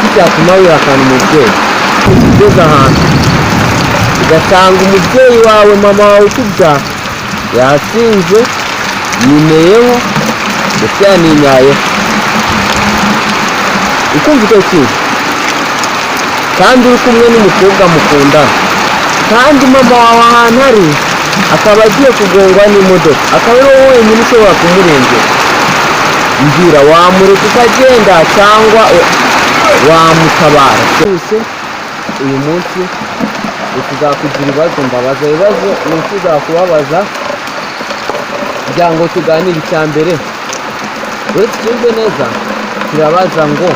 iki cyatuma wihakana umubyeyi ugeze ahantu ugasanga umubyeyi wawe mama wawe ukubyara yasinze yineyeho ndetse yaninyayeho ukumva icyo kintu kandi uri kumwe n'umukobwa mukundana kandi mama wawe ahantu ari akaba agiye kugongwa n'imodoka akaba ari wowe wenyine ushobora kumurengera mbwira wamureka ukagenda cyangwa wamutabara cyose uyu munsi tuzakugira ibibazo mbabaza ibibazo ni tuzakubabaza kugira ngo tuganire icya mbere uretse cyumve neza turabaza ngo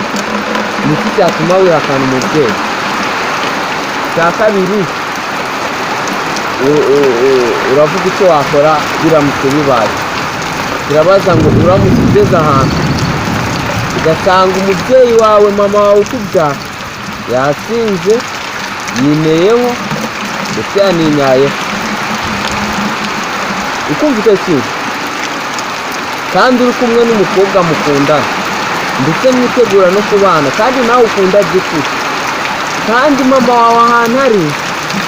ni iki cyatuma wihakana umubyeyi cya kabiri uravuga icyo wakora biramutse bibaye turabaza ngo uramutse ugeze ahantu ugasanga umubyeyi wawe mama wawe ukubyara yasinze yineyeho ndetse yaninyayeho ukumva icyo kintu kandi uri kumwe n'umukobwa mukundana ndetse mwitegura no kubana kandi nawe ukunda by'ukuri kandi mama wawe ahantu ari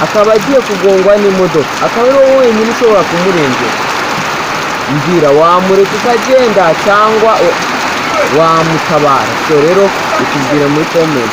akaba agiye kugongwa n'imodoka akaba ari wowe wenyine ushobora kumurengera mbwira wamureka ukagenda cyangwa wamutabara so rero utubwire muri comment.